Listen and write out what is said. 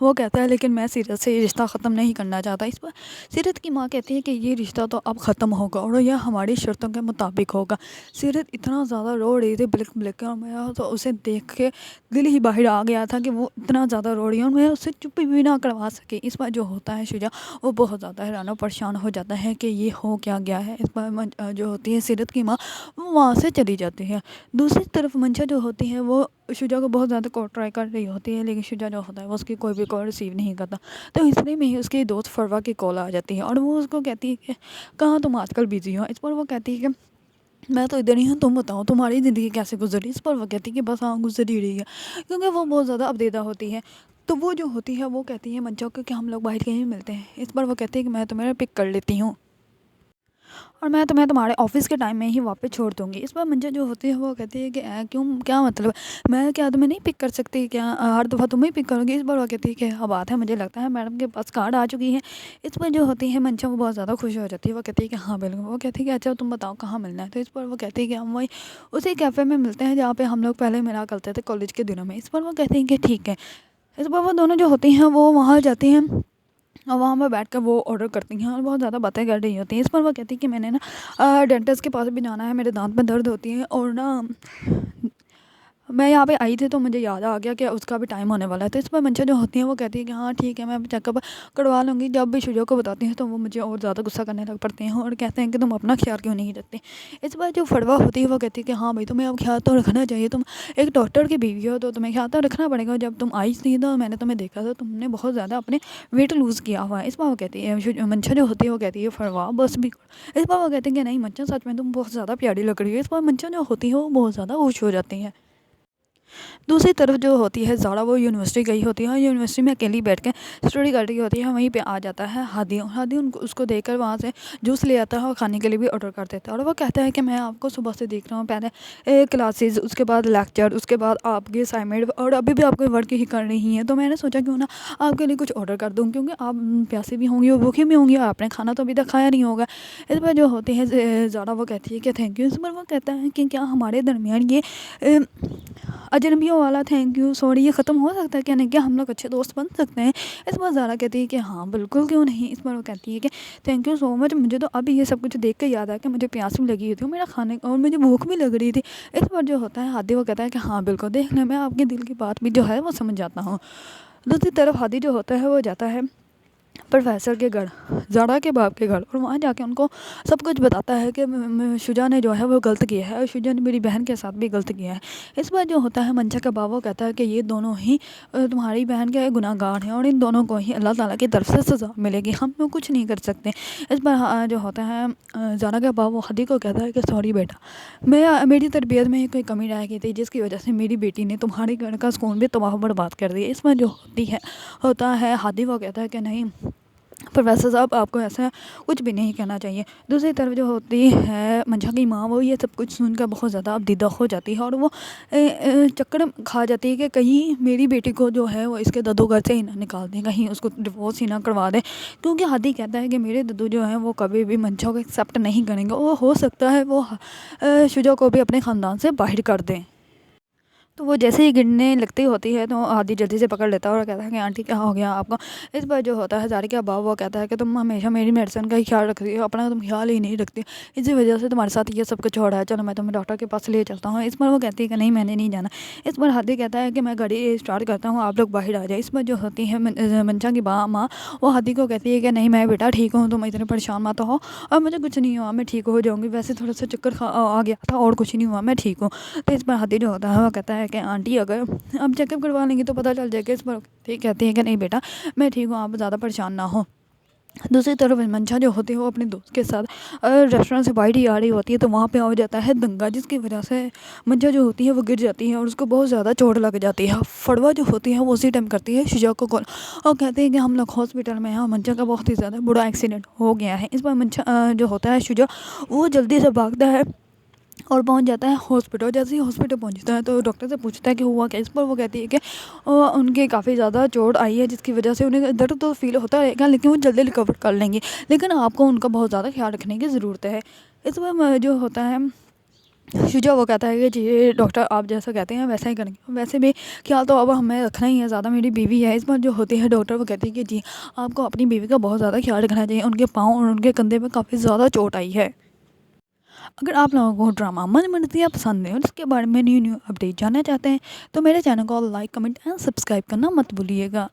وہ کہتا ہے لیکن میں سیرت سے یہ رشتہ ختم نہیں کرنا چاہتا. اس پر سیرت کی ماں کہتی ہے کہ یہ رشتہ تو اب ختم ہوگا اور یہ ہماری شرطوں کے مطابق ہوگا. سیرت اتنا زیادہ رو رہی تھی بلک بلک کے، اور میں تو اسے دیکھ کے دل ہی باہر آ گیا تھا کہ وہ اتنا زیادہ رو رہی ہے اور میں اسے چپ بھی نہ کروا سکی. اس پر جو ہوتا ہے شجاع وہ بہت زیادہ حیران و پریشان ہو جاتا ہے کہ یہ ہو کیا گیا ہے. اس پر جو ہوتی ہے سیرت کی ماں وہ وہاں سے چلی جاتی ہے. دوسری طرف منشا جو ہوتی ہے وہ شجاع کو بہت زیادہ کال ٹرائی کر رہی ہوتی ہے، لیکن شجاع جو ہوتا ہے وہ اس کی کوئی بھی کال ریسیو نہیں کرتا. تو اس میں ہی اس کی دوست فروا کی کال آ جاتی ہے اور وہ اس کو کہتی ہے کہ کہاں تم آج کل بزی ہو. اس پر وہ کہتی ہے کہ میں تو ادھر ہی ہوں، تم بتاؤ تمہاری زندگی کیسے گزری. اس پر وہ کہتی ہے کہ بس ہاں گزر ہی رہی ہے، کیونکہ وہ بہت زیادہ اپدیدہ ہوتی ہے. تو وہ جو ہوتی ہے وہ کہتی ہے منشا کو کہ ہم لوگ باہر کہیں ملتے ہیں. اس پر وہ کہتی ہے کہ میں تمہیں پک کر لیتی ہوں اور میں تمہیں تمہارے آفس کے ٹائم میں ہی واپس چھوڑ دوں گی. اس پر منشا جو ہوتی ہے وہ کہتی ہے کہ کیوں، کیا مطلب، میں کیا تمہیں نہیں پک کر سکتی، کیا ہر دفعہ تمہیں پک کروں گی. اس پر وہ کہتی ہے کہ اب بات ہے، مجھے لگتا ہے میڈم کے پاس کارڈ آ چکی ہے. اس پر جو ہوتی ہے منشا وہ بہت زیادہ خوش ہو جاتی ہے. وہ کہتی ہے کہ ہاں بالکل. وہ کہتی ہے کہ اچھا تم بتاؤ کہاں ملنا ہے. تو اس پر وہ کہتی ہے کہ ہم وہی اسی کیفے میں ملتے ہیں جہاں پہ ہم لوگ پہلے ملا کرتے تھے کالج کے دنوں میں. اس پر وہ کہتی ہیں کہ ٹھیک ہے. اس پر وہ دونوں جو ہوتی ہیں وہ وہاں جاتی ہیں اور وہاں پہ بیٹھ کر وہ آرڈر کرتی ہیں اور بہت زیادہ باتیں کر رہی ہوتی ہیں. اس پر وہ کہتی ہے کہ میں نے نا ڈینٹسٹ کے پاس بھی جانا ہے، میرے دانت میں درد ہوتی ہے اور نا میں یہاں پہ آئی تھی تو مجھے یاد آ گیا کہ اس کا بھی ٹائم ہونے والا ہے. تو اس پر منشا جو ہوتی ہیں وہ کہتی ہے کہ ہاں ٹھیک ہے میں چیک اپ کروا لوں گی. جب بھی شجاع کو بتاتی ہیں تو وہ مجھے اور زیادہ غصہ کرنے لگ پڑتے ہیں اور کہتے ہیں کہ تم اپنا خیال کیوں نہیں رکھتے. اس پر جو فروا ہوتی ہے وہ کہتی ہے کہ ہاں بھائی تمہیں اب خیال تو رکھنا چاہیے، تم ایک ڈاکٹر کی بیوی ہو تو تمہیں خیال تو رکھنا پڑے گا. جب تم آئی تھی تو میں نے تمہیں دیکھا تھا، تم نے بہت زیادہ اپنے ویٹ لوز کیا ہوا ہے. اس پر وہ کہتی ہے منشا جو ہوتی ہے وہ کہتی ہے فروا بس بھی. اس پر وہ کہتے ہیں کہ نہیں منشا سچ میں تم بہت زیادہ پیاری لگ رہی ہے. اس پر منشا جو ہوتی ہے وہ بہت زیادہ خوش ہو جاتی ہے. دوسری طرف جو ہوتی ہے زارا وہ یونیورسٹی گئی ہوتی ہے اور یونیورسٹی میں اکیلی بیٹھ کے اسٹڈی کر رہی ہوتی ہے. وہیں پہ آ جاتا ہے ہادی اس کو دیکھ کر وہاں سے جوس لے آتا ہے اور کھانے کے لیے بھی آرڈر کر دیتا ہے. اور وہ کہتا ہے کہ میں آپ کو صبح سے دیکھ رہا ہوں، پہلے کلاسز، اس کے بعد لیکچر، اس کے بعد آپ کے اسائنمنٹ اور ابھی بھی آپ کوئی ورک ہی کر رہی ہیں. تو میں نے سوچا کیوں نا آپ کے لیے کچھ آرڈر کر دوں، کیونکہ آپ پیاسی بھی ہوں گی اور بھوکی بھی ہوں گی اور آپ نے کھانا تو ابھی تک کھایا نہیں ہوگا. اس پر جو ہوتی ہے زارا وہ کہتی ہے کہ تھینک یو. اس پر وہ کہتا ہے کہ کیا ہمارے درمیان یہ اجنبیوں والا تھینک یو سوری یہ ختم ہو سکتا ہے کہ نہیں، کیا ہم لوگ اچھے دوست بن سکتے ہیں. اس پر زارا کہتی ہے کہ ہاں بالکل کیوں نہیں. اس پر وہ کہتی ہے کہ تھینک یو سو مچ، مجھے تو ابھی یہ سب کچھ دیکھ کے یاد آیا کہ مجھے پیاس بھی لگی ہوئی تھی، میرا کھانے اور مجھے بھوک بھی لگ رہی تھی. اس پر جو ہوتا ہے ہادی وہ کہتا ہے کہ ہاں بالکل دیکھ لیں، میں آپ کے دل کی بات بھی جو ہے وہ سمجھ جاتا ہوں. دوسری طرف ہادی جو ہوتا ہے وہ جاتا ہے پروفیسر کے گھر، زارا کے باپ کے گھر، اور وہاں جا کے ان کو سب کچھ بتاتا ہے کہ شجاع نے جو ہے وہ غلط کیا ہے اور شجاع نے میری بہن کے ساتھ بھی غلط کیا ہے. اس بار جو ہوتا ہے منشا کا باپ وہ کہتا ہے کہ یہ دونوں ہی تمہاری بہن کے گناہ گار ہیں اور ان دونوں کو ہی اللہ تعالیٰ کی طرف سے سزا ملے گی، ہم لوگ کچھ نہیں کر سکتے. اس پر جو ہوتا ہے زارا کا باپ وہ ہادی کو کہتا ہے کہ سوری بیٹا، میری تربیت میں کوئی کمی رہ گئی تھی جس کی وجہ سے میری بیٹی نے تمہارے گھر کا سکون بھی تباہ و برباد کر دیا. اس میں جو ہوتا ہے ہادی وہ کہتا ہے کہ نہیں پروفیسر صاحب آپ کو ایسا کچھ بھی نہیں کہنا چاہیے. دوسری طرف جو ہوتی ہے منشا کی ماں وہ یہ سب کچھ سن کر بہت زیادہ ابدیدہ ہو جاتی ہے اور وہ چکر کھا جاتی ہے کہ کہیں میری بیٹی کو جو ہے وہ اس کے ددو گھر سے ہی نہ نکال دیں، کہیں اس کو ڈیورس ہی نہ کروا دیں. کیونکہ ہادی کہتا ہے کہ میرے ددو جو ہیں وہ کبھی بھی منشا کو ایکسیپٹ نہیں کریں گے، وہ ہو سکتا ہے وہ شجاع کو بھی اپنے خاندان سے باہر کر دیں. تو وہ جیسے ہی گرنے لگتی ہوتی ہے تو ہادی جلدی سے پکڑ لیتا ہے اور کہتا ہے کہ آنٹی کیا ہو گیا آپ کو. اس پر جو ہوتا ہے زارا کا باپ وہ کہتا ہے کہ تم ہمیشہ میری میڈیسن کا ہی خیال رکھتی ہو، اپنا تم خیال ہی نہیں رکھتی، اسی وجہ سے تمہارے ساتھ یہ سب کچھ ہو رہا ہے، چلو میں تمہیں ڈاکٹر کے پاس لے چلتا ہوں. اس پر وہ کہتی ہے کہ نہیں میں نے نہیں جانا. اس پر ہادی کہتا ہے کہ میں گاڑی اسٹارٹ کرتا ہوں، آپ لوگ باہر آ جائیں. اس پر جو ہوتی ہے منشا کی ماں وہ ہادی کو کہتی ہے کہ نہیں میں بیٹا ٹھیک ہوں، تم اتنے پریشان مت ہو اور مجھے کچھ نہیں ہوا، میں ٹھیک ہو جاؤں گی، ویسے تھوڑا سا چکر آ گیا تھا اور کچھ نہیں ہوا، میں ٹھیک ہوں. تو اس پر ہادی جو ہوتا ہے وہ کہتا ہے کہ آنٹی اگر آپ چیک اپ کروا لیں گے تو پتہ چل جائے گا. اس پر کہتی ہے کہ نہیں بیٹا میں ٹھیک ہوں، آپ زیادہ پریشان نہ ہو. دوسری طرف منشا جو ہوتی ہے وہ اپنے دوست کے ساتھ ریسٹورینٹ سے باہر ہی آ رہی ہوتی ہے تو وہاں پہ ہو جاتا ہے دنگا، جس کی وجہ سے منشا جو ہوتی ہے وہ گر جاتی ہے اور اس کو بہت زیادہ چوٹ لگ جاتی ہے. فروا جو ہوتی ہے وہ اسی ٹائم کرتی ہے شجاع کو کال اور کہتے ہیں کہ ہم لوگ ہاسپٹل میں ہیں اور منشا کا بہت ہی زیادہ برا ایکسیڈنٹ ہو گیا ہے. اس پر منشا جو ہوتا ہے شجاع وہ جلدی سے بھاگتا ہے اور پہنچ جاتا ہے ہاسپٹل. جیسے ہی ہاسپٹل پہنچتا ہے تو ڈاکٹر سے پوچھتا ہے کہ ہوا کیا. اس پر وہ کہتی ہے کہ ان کے کافی زیادہ چوٹ آئی ہے جس کی وجہ سے انہیں درد تو فیل ہوتا رہے گا لیکن وہ جلدی ریکور کر لیں گے، لیکن آپ کو ان کا بہت زیادہ خیال رکھنے کی ضرورت ہے. اس میں جو ہوتا ہے شجاع وہ کہتا ہے کہ جی ڈاکٹر آپ جیسا کہتے ہیں ویسا ہی کریں گے. ویسے بھی خیال تو اب ہمیں رکھنا ہی ہے زیادہ. میری بیوی ہے اس پر جو ہوتی ہے ڈاکٹر وہ کہتی ہے کہ جی آپ کو اپنی بیوی کا بہت زیادہ خیال رکھنا چاہیے, ان کے پاؤں اور ان کے کندھے پہ کافی زیادہ چوٹ آئی ہے. اگر آپ لوگوں کو ڈرامہ من مرضیاں پسند ہے اور اس کے بارے میں نیو اپڈیٹ جاننا چاہتے ہیں تو میرے چینل کو لائک کمنٹ اینڈ سبسکرائب کرنا مت بھولیے گا.